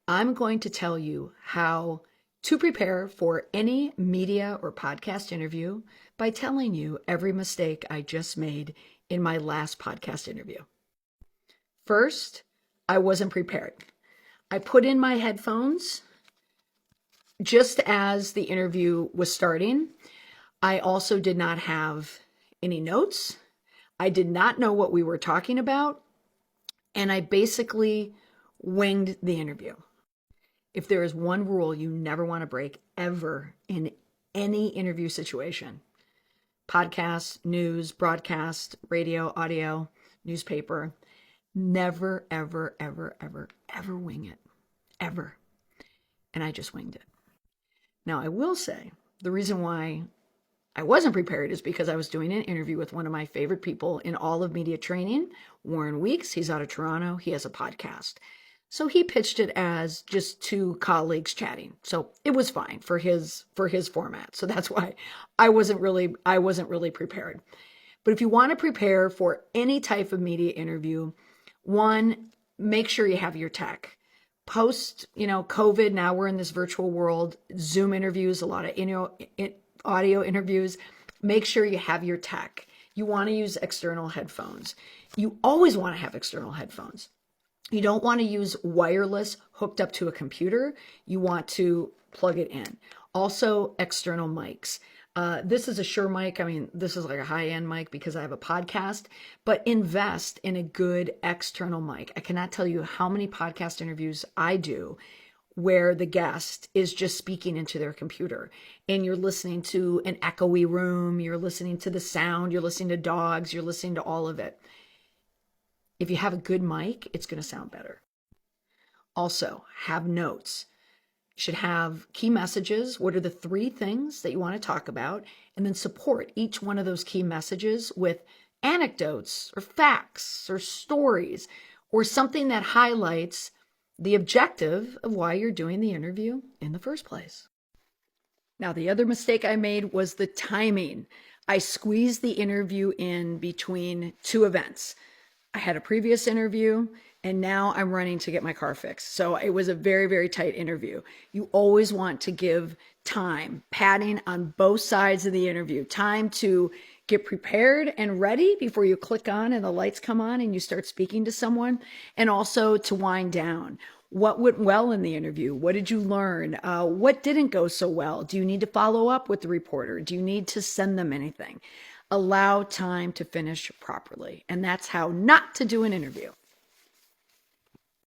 I'm going to tell you how to prepare for any media or podcast interview by telling you every mistake I just made in my last podcast interview. First, I wasn't prepared. I put in my headphones just as the interview was starting. I also did not have any notes. I did not know what we were talking about. And I basically winged the interview. If there is one rule you never want to break ever in any interview situation, podcast, news, broadcast, radio, audio, newspaper, never, ever, ever, ever, ever wing it. Ever. And I just winged it. Now, I will say the reason why I wasn't prepared is because I was doing an interview with one of my favorite people in all of media training, Warren Weeks. He's out of Toronto. He has a podcast. So he pitched it as just two colleagues chatting. So it was fine for his format. So that's why I wasn't really prepared. But if you want to prepare for any type of media interview, one, make sure you have your tech. Post, COVID, now we're in this virtual world, Zoom interviews, a lot of audio interviews. Make sure you have your tech. You want to use external headphones. You always want to have external headphones. You don't want to use wireless hooked up to a computer. You want to plug it in. Also, external mics. This is a Shure mic. I mean, this is like a high-end mic because I have a podcast, but invest in a good external mic. I cannot tell you how many podcast interviews I do where the guest is just speaking into their computer and you're listening to an echoey room, you're listening to the sound, you're listening to dogs, you're listening to all of it. If you have a good mic, it's going to sound better. Also, have notes. You should have key messages. What are the 3 things that you want to talk about? And then support each one of those key messages with anecdotes or facts or stories or something that highlights the objective of why you're doing the interview in the first place. Now, the other mistake I made was the timing. I squeezed the interview in between 2 events. I had a previous interview and now I'm running to get my car fixed. So it was a very, very tight interview. You always want to give time, padding on both sides of the interview, time to get prepared and ready before you click on and the lights come on and you start speaking to someone, and also to wind down. What went well in the interview? What did you learn? What didn't go so well? Do you need to follow up with the reporter? Do you need to send them anything? Allow time to finish properly. And that's how not to do an interview.